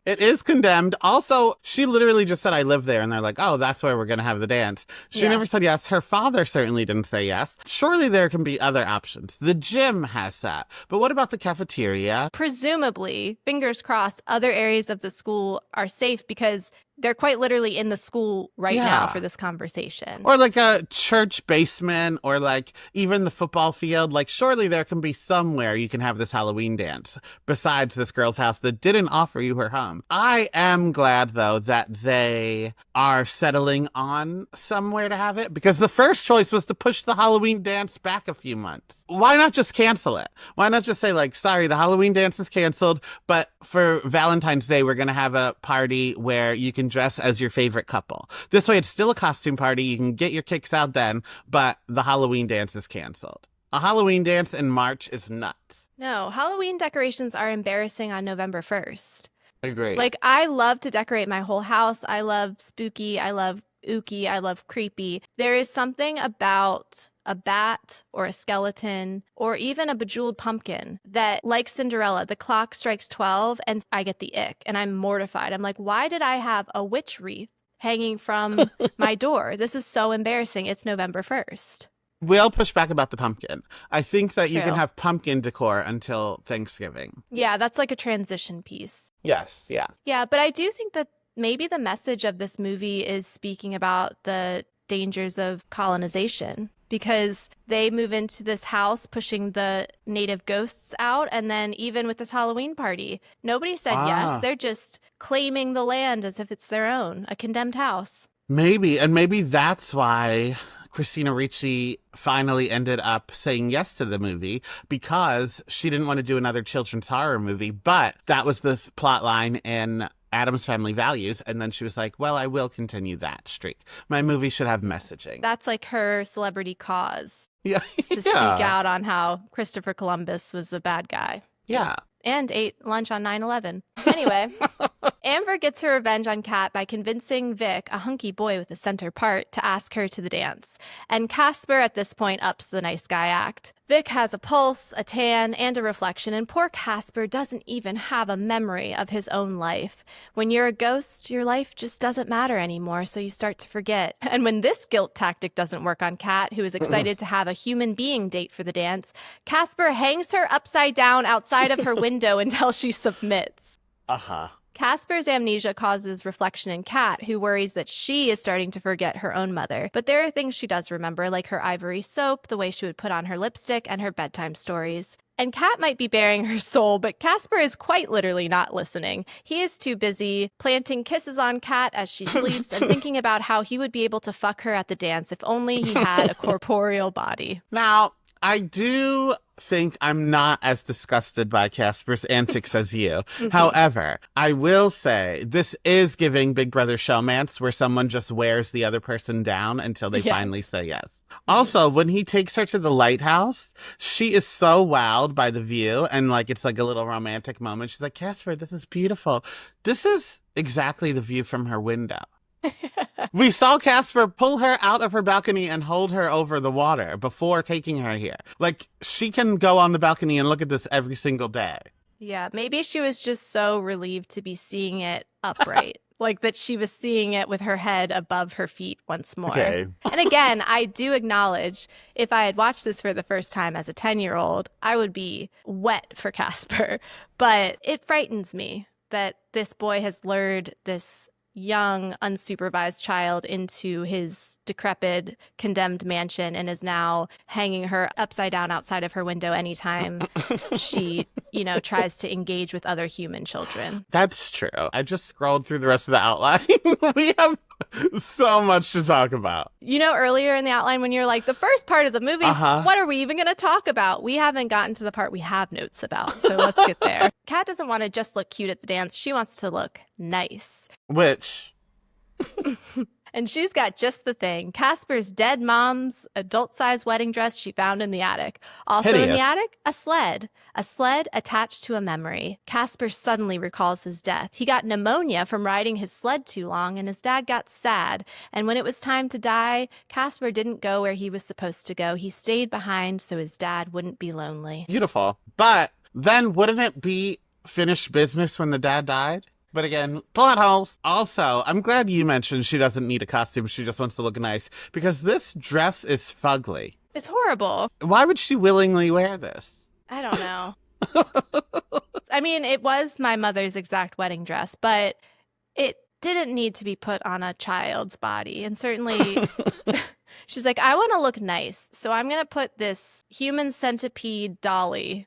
It is condemned. Also, she literally just said, I live there. And they're like, oh, that's where we're going to have the dance. She Yeah. never said yes. Her father certainly didn't say yes. Surely there can be other options. The gym has that. But what about the cafeteria? Presumably, fingers crossed, other areas of the school are safe because they're quite literally in the school right now Yeah. for this conversation. Or like a church basement, or like even the football field. Like, surely there can be somewhere you can have this Halloween dance besides this girl's house that didn't offer you her home. I am glad, though, that they are settling on somewhere to have it, because the first choice was to push the Halloween dance back a few months. Why not just cancel it? Why not just say, like, sorry, the Halloween dance is canceled, but for Valentine's Day, we're going to have a party where you can dress as your favorite couple. This way, it's still a costume party. You can get your kicks out then, but the Halloween dance is canceled. A Halloween dance in March is nuts. No, Halloween decorations are embarrassing on November 1st. Agree. Like, I love to decorate my whole house. I love spooky. I love ooky. I love creepy. There is something about a bat or a skeleton or even a bejeweled pumpkin that, like Cinderella, the clock strikes 12 and I get the ick and I'm mortified. I'm like, why did I have a witch wreath hanging from my door? This is so embarrassing. It's November 1st. We'll push back about the pumpkin. I think that you True. can have pumpkin decor until Thanksgiving. Yeah, that's like a transition piece. Yes, yeah. Yeah, but I do think that maybe the message of this movie is speaking about the dangers of colonization, because they move into this house pushing the native ghosts out. And then even with this Halloween party, nobody said yes. They're just claiming the land as if it's their own, a condemned house. Maybe. And maybe that's why Christina Ricci finally ended up saying yes to the movie, because she didn't want to do another children's horror movie. But that was the plot line in Addams Family Values. And then she was like, well, I will continue that streak. My movie should have messaging. That's like her celebrity cause, Yeah. to speak out on how Christopher Columbus was a bad guy. Yeah. And ate lunch on 9/11. Anyway, Amber gets her revenge on Kat by convincing Vic, a hunky boy with a center part, to ask her to the dance. And Casper at this point ups the nice guy act. Vic has a pulse, a tan, and a reflection, and poor Casper doesn't even have a memory of his own life. When you're a ghost, your life just doesn't matter anymore, so you start to forget. And when this guilt tactic doesn't work on Kat, who is excited to have a human being date for the dance, Casper hangs her upside down outside of her window until she submits. Uh-huh. Casper's amnesia causes reflection in Kat, who worries that she is starting to forget her own mother. But there are things she does remember, like her ivory soap, the way she would put on her lipstick, and her bedtime stories. And Kat might be bearing her soul, but Casper is quite literally not listening. He is too busy planting kisses on Kat as she sleeps and thinking about how he would be able to fuck her at the dance if only he had a corporeal body. Now, I do think I'm not as disgusted by Casper's antics as you. However, I will say this is giving Big Brother showmance, where someone just wears the other person down until they finally say yes. Also, when he takes her to the lighthouse, she is so wowed by the view, and like it's like a little romantic moment. She's like, Casper, this is beautiful. This is exactly the view from her window. We saw Casper pull her out of her balcony and hold her over the water before taking her here. Like, she can go on the balcony and look at this every single day. Yeah, maybe she was just so relieved to be seeing it upright. Like that she was seeing it with her head above her feet once more. Okay. And again, I do acknowledge if I had watched this for the first time as a 10-year-old, I would be wet for Casper. But it frightens me that this boy has lured this young, unsupervised child into his decrepit, condemned mansion and is now hanging her upside down outside of her window anytime she, tries to engage with other human children. That's true. I just scrolled through the rest of the outline. We have so much to talk about. Earlier in the outline when you're like, the first part of the movie, what are we even going to talk about? We haven't gotten to the part we have notes about, so let's get there. Kat doesn't want to just look cute at the dance. She wants to look nice. Which... And she's got just the thing. Casper's dead mom's adult-sized wedding dress she found in the attic. Also in the attic, a sled. A sled attached to a memory. Casper suddenly recalls his death. He got pneumonia from riding his sled too long, and his dad got sad. And when it was time to die, Casper didn't go where he was supposed to go. He stayed behind so his dad wouldn't be lonely. Beautiful. But then wouldn't it be finished business when the dad died? But again, plot holes. Also, I'm glad you mentioned she doesn't need a costume. She just wants to look nice. Because this dress is fugly. It's horrible. Why would she willingly wear this? I don't know. I mean, it was my mother's exact wedding dress, but it didn't need to be put on a child's body. And certainly... She's like, I want to look nice, so I'm going to put this human centipede dolly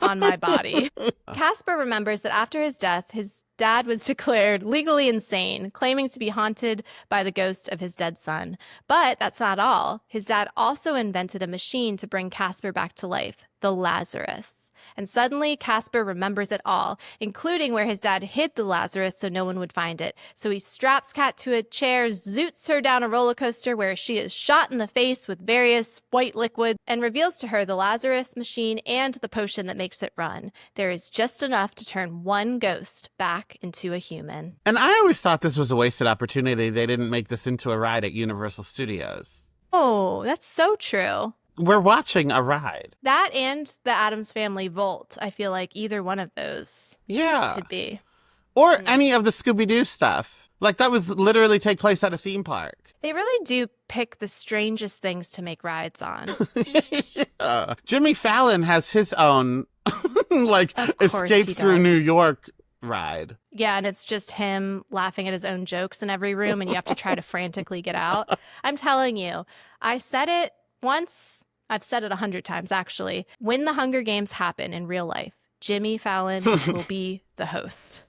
on my body. Casper remembers that after his death, his dad was declared legally insane, claiming to be haunted by the ghost of his dead son. But that's not all. His dad also invented a machine to bring Casper back to life, the Lazarus. And suddenly, Casper remembers it all, including where his dad hid the Lazarus so no one would find it. So he straps Kat to a chair, zoots her down a roller coaster where she is shot in the face with various white liquid, and reveals to her the Lazarus machine and the potion that makes it run. There is just enough to turn one ghost back into a human. And I always thought this was a wasted opportunity. They didn't make this into a ride at Universal Studios. Oh, that's so true. We're watching a ride. That and the Addams Family Vault. I feel like either one of those could be. Or any of the Scooby-Doo stuff. Like, that was literally take place at a theme park. They really do pick the strangest things to make rides on. Yeah. Jimmy Fallon has his own, Escape Through New York ride. Yeah, and it's just him laughing at his own jokes in every room, and you have to try to frantically get out. I'm telling you, I said it once. I've said it 100 times, actually. When the Hunger Games happen in real life, Jimmy Fallon will be the host.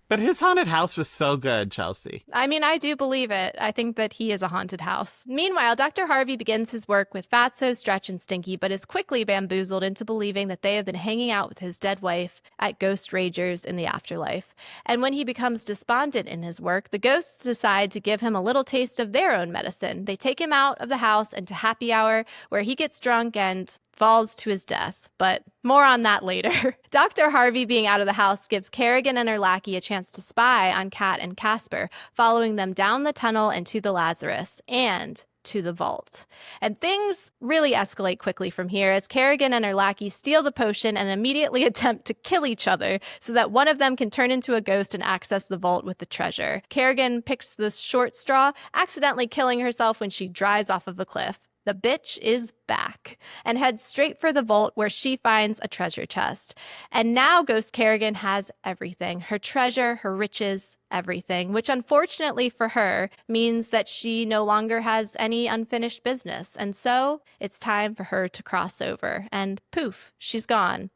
But his haunted house was so good, Chelsea. I mean, I do believe it. I think that he is a haunted house. Meanwhile, Dr. Harvey begins his work with Fatso, Stretch, and Stinky, but is quickly bamboozled into believing that they have been hanging out with his dead wife at Ghost Ragers in the afterlife. And when he becomes despondent in his work, the ghosts decide to give him a little taste of their own medicine. They take him out of the house and to happy hour, where he gets drunk and falls to his death, but more on that later. Dr. Harvey being out of the house gives Kerrigan and her lackey a chance to spy on Kat and Casper, following them down the tunnel and to the Lazarus and to the vault. And things really escalate quickly from here as Kerrigan and her lackey steal the potion and immediately attempt to kill each other so that one of them can turn into a ghost and access the vault with the treasure. Kerrigan picks the short straw, accidentally killing herself when she dries off of a cliff. The bitch is back and heads straight for the vault where she finds a treasure chest. And now Ghost Kerrigan has everything. Her treasure, her riches, everything, which unfortunately for her means that she no longer has any unfinished business. And so it's time for her to cross over and poof, she's gone.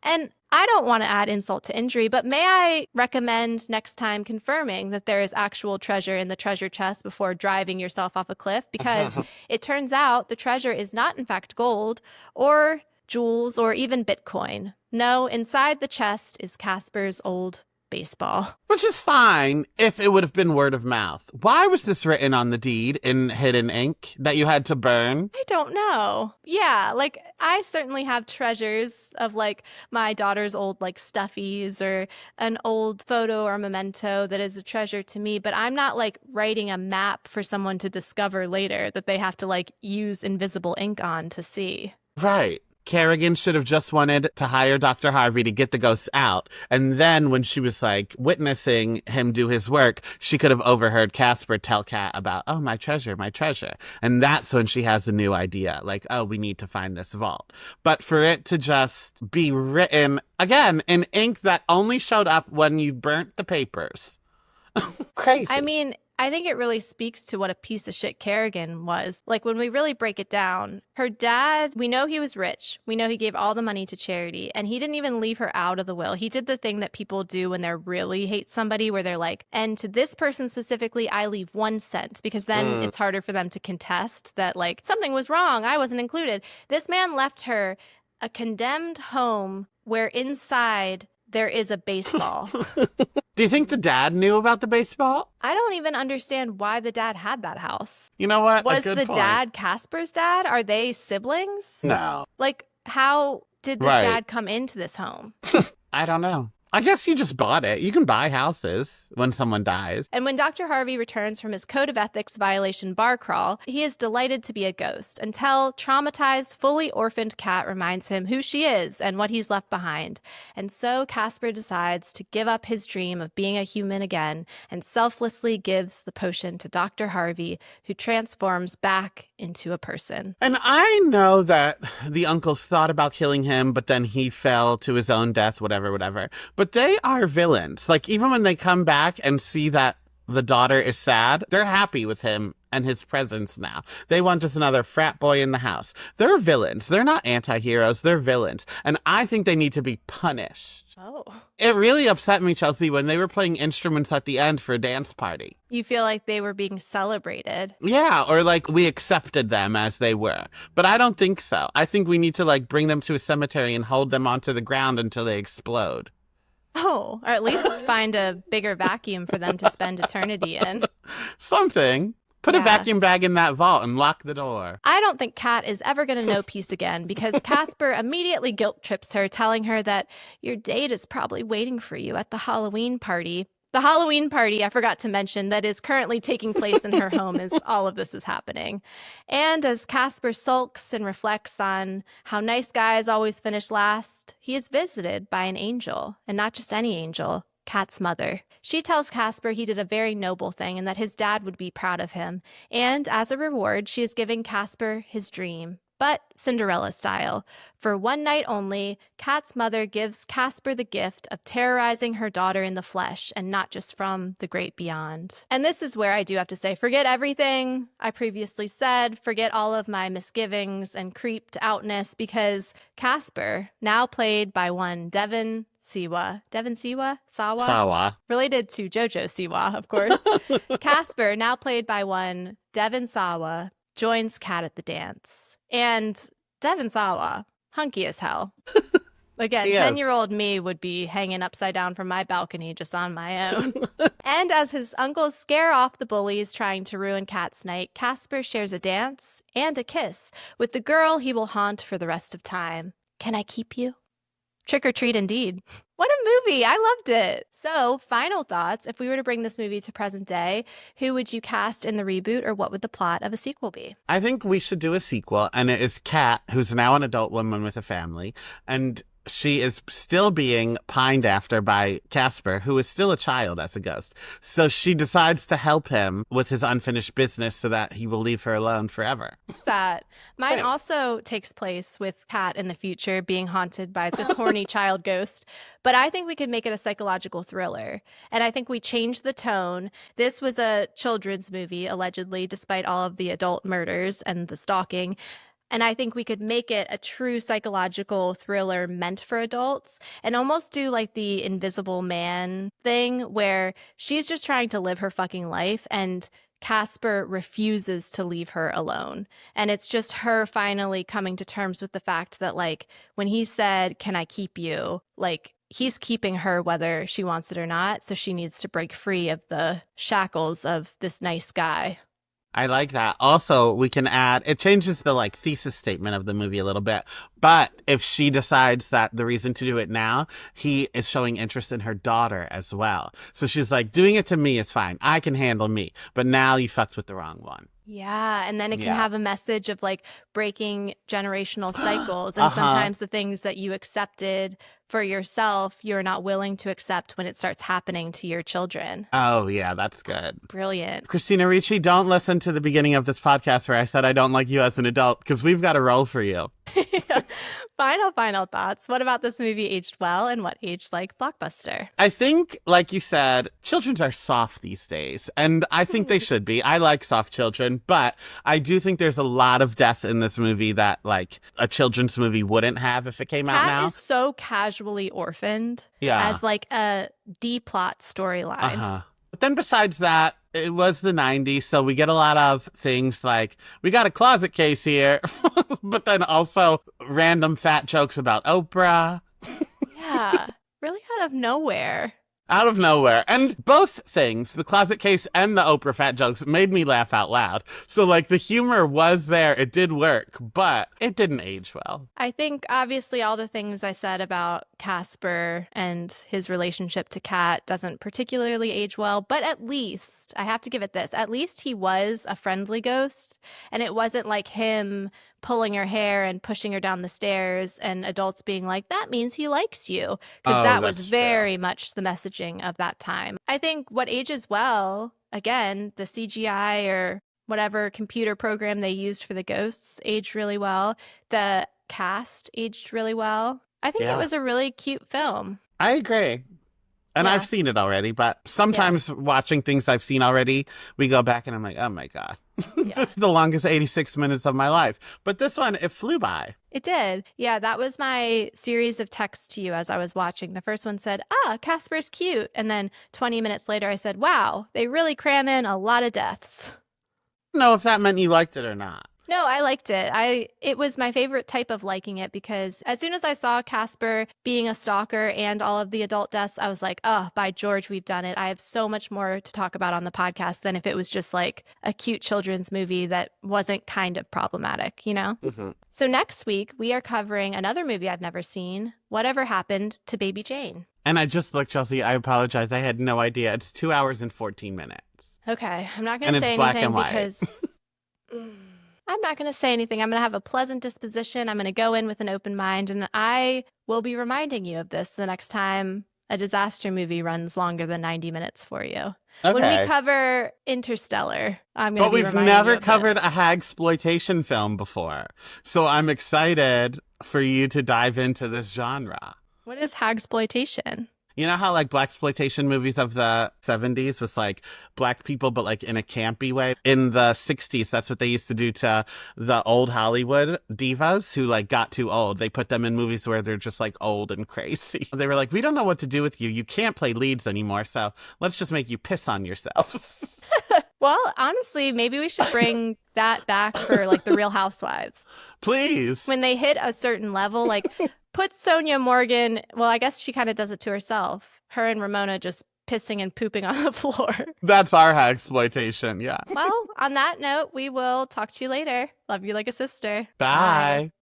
And I don't want to add insult to injury, but may I recommend next time confirming that there is actual treasure in the treasure chest before driving yourself off a cliff? Because it turns out the treasure is not, in fact, gold or jewels or even Bitcoin. No, inside the chest is Casper's old baseball. Which is fine if it would have been word of mouth. Why was this written on the deed in hidden ink that you had to burn? I don't know. Yeah, like I certainly have treasures of like my daughter's old like stuffies or an old photo or memento that is a treasure to me, but I'm not like writing a map for someone to discover later that they have to like use invisible ink on to see. Right. Kerrigan should have just wanted to hire Dr. Harvey to get the ghosts out. And then when she was like witnessing him do his work, she could have overheard Casper tell Kat about, oh, my treasure, my treasure. And that's when she has a new idea. Like, oh, we need to find this vault. But for it to just be written, again, in ink that only showed up when you burnt the papers. Crazy. I mean, I think it really speaks to what a piece of shit Kerrigan was. Like, when we really break it down, her dad, we know he was rich. We know he gave all the money to charity, and he didn't even leave her out of the will. He did the thing that people do when they really hate somebody, where they're like, and to this person specifically, I leave 1 cent, because then it's harder for them to contest that, like, something was wrong. I wasn't included. This man left her a condemned home where inside there is a baseball. Do you think the dad knew about the baseball? I don't even understand why the dad had that house. You know what? Was the dad Casper's dad? Are they siblings? No. Like, how did this dad come into this home? I don't know. I guess you just bought it. You can buy houses when someone dies. And when Dr. Harvey returns from his code of ethics violation bar crawl, he is delighted to be a ghost until traumatized, fully orphaned Kat reminds him who she is and what he's left behind. And so Casper decides to give up his dream of being a human again and selflessly gives the potion to Dr. Harvey, who transforms back into a person. And I know that the uncles thought about killing him, but then he fell to his own death, whatever. But they are villains. Like, even when they come back and see that the daughter is sad, they're happy with him and his presence now. They want just another frat boy in the house. They're villains. They're not anti-heroes. They're villains. And I think they need to be punished. Oh. It really upset me, Chelsea, when they were playing instruments at the end for a dance party. You feel like they were being celebrated. Yeah, or like we accepted them as they were. But I don't think so. I think we need to like bring them to a cemetery and hold them onto the ground until they explode. Oh, or at least find a bigger vacuum for them to spend eternity in. Something. Put a vacuum bag in that vault and lock the door. I don't think Kat is ever going to know peace again, because Casper immediately guilt trips her, telling her that your date is probably waiting for you at the Halloween party. The Halloween party, I forgot to mention, that is currently taking place in her home as all of this is happening. And as Casper sulks and reflects on how nice guys always finish last, he is visited by an angel, and not just any angel, Kat's mother. She tells Casper he did a very noble thing and that his dad would be proud of him. And as a reward, she is giving Casper his dream. But Cinderella style. For one night only, Kat's mother gives Casper the gift of terrorizing her daughter in the flesh and not just from the great beyond. And this is where I do have to say, forget everything I previously said, forget all of my misgivings and creeped outness, because Casper, now played by one Devon Sawa, related to Jojo Siwa, of course. Casper, now played by one Devon Sawa, joins Kat at the dance. And Devon Sawa, hunky as hell. Again, 10-year-old me would be hanging upside down from my balcony just on my own. And as his uncles scare off the bullies trying to ruin Kat's night, Casper shares a dance and a kiss with the girl he will haunt for the rest of time. Can I keep you? Trick or treat indeed. What a movie. I loved it. So, final thoughts. If we were to bring this movie to present day, who would you cast in the reboot, or what would the plot of a sequel be? I think we should do a sequel, and it is Kat, who's now an adult woman with a family, and she is still being pined after by Casper, who is still a child as a ghost. So she decides to help him with his unfinished business so that he will leave her alone forever. That. Mine also takes place with Kat in the future being haunted by this horny child ghost. But I think we could make it a psychological thriller. And I think we changed the tone. This was a children's movie, allegedly, despite all of the adult murders and the stalking. And I think we could make it a true psychological thriller meant for adults, and almost do like the Invisible Man thing where she's just trying to live her fucking life and Casper refuses to leave her alone. And it's just her finally coming to terms with the fact that, like, when he said, "Can I keep you?" like, he's keeping her whether she wants it or not. So she needs to break free of the shackles of this nice guy. I like that. Also, we can add, it changes the like thesis statement of the movie a little bit. But if she decides that the reason to do it now, he is showing interest in her daughter as well. So she's like, doing it to me is fine. I can handle me. But now you fucked with the wrong one. Yeah. And then it can have a message of like breaking generational cycles. And sometimes the things that you accepted for yourself, you're not willing to accept when it starts happening to your children. Oh, yeah, that's good. Brilliant. Christina Ricci, don't listen to the beginning of this podcast where I said I don't like you as an adult, because we've got a role for you. Final thoughts. What about this movie aged well, and what aged like blockbuster? I think, like you said, children are soft these days, and I think they should be. I like soft children, but I do think there's a lot of death in this movie that like a children's movie wouldn't have if it came out now. Cat is so casually orphaned as like a D-plot storyline. But then besides that, it was the 90s, so we get a lot of things like, we got a closet case here, but then also random fat jokes about Oprah. Yeah, really out of nowhere. Out of nowhere. And both things, the closet case and the Oprah fat jokes, made me laugh out loud. So, like, the humor was there. It did work, but it didn't age well. I think, obviously, all the things I said about Casper and his relationship to Kat doesn't particularly age well, but at least, I have to give it this, at least he was a friendly ghost, and it wasn't like him pulling her hair and pushing her down the stairs and adults being like, that means he likes you. Because that was very much the messaging of that time. I think what ages well, again, the CGI or whatever computer program they used for the ghosts aged really well. The cast aged really well. I think it was a really cute film. I agree. And I've seen it already, but sometimes watching things I've seen already, we go back and I'm like, oh my God, this is the longest 86 minutes of my life. But this one, it flew by. It did. Yeah, that was my series of texts to you as I was watching. The first one said, Casper's cute. And then 20 minutes later, I said, wow, they really cram in a lot of deaths. I don't know if that meant you liked it or not. No, I liked it. It was my favorite type of liking it because as soon as I saw Casper being a stalker and all of the adult deaths, I was like, oh, by George, we've done it. I have so much more to talk about on the podcast than if it was just like a cute children's movie that wasn't kind of problematic, you know? Mm-hmm. So next week, we are covering another movie I've never seen, Whatever Happened to Baby Jane. And I just looked, Chelsea, I apologize. I had no idea. It's 2 hours and 14 minutes. Okay, I'm not going to say anything because... I'm not going to say anything. I'm going to have a pleasant disposition. I'm going to go in with an open mind, and I will be reminding you of this the next time a disaster movie runs longer than 90 minutes for you. Okay. When we cover Interstellar, I'm going to be reminding you of this. But we've never covered a hagsploitation film before, so I'm excited for you to dive into this genre. What is hagsploitation? You know how like blaxploitation movies of the 70s was like black people, but like in a campy way? In the 60s, that's what they used to do to the old Hollywood divas who like got too old. They put them in movies where they're just like old and crazy. They were like, we don't know what to do with you. You can't play leads anymore. So let's just make you piss on yourselves. Well, honestly, maybe we should bring that back for like the Real Housewives. Please. When they hit a certain level, like... Put Sonia Morgan, well, I guess she kind of does it to herself. Her and Ramona just pissing and pooping on the floor. That's our hagsploitation, yeah. Well, on that note, we will talk to you later. Love you like a sister. Bye.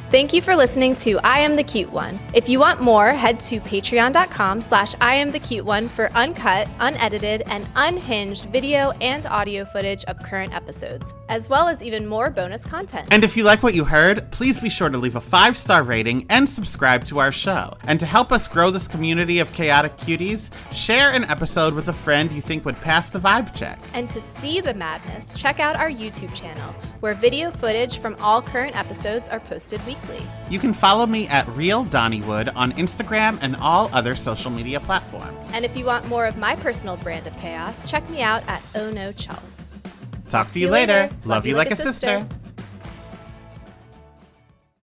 Thank you for listening to I Am the Cute One. If you want more, head to patreon.com/IamTheCuteOne for uncut, unedited, and unhinged video and audio footage of current episodes, as well as even more bonus content. And if you like what you heard, please be sure to leave a 5-star rating and subscribe to our show. And to help us grow this community of chaotic cuties, share an episode with a friend you think would pass the vibe check. And to see the madness, check out our YouTube channel, where video footage from all current episodes are posted weekly. You can follow me at Real Donnywood on Instagram and all other social media platforms. And if you want more of my personal brand of chaos, check me out at Oh No Chels. Talk to you later. Love you like a sister.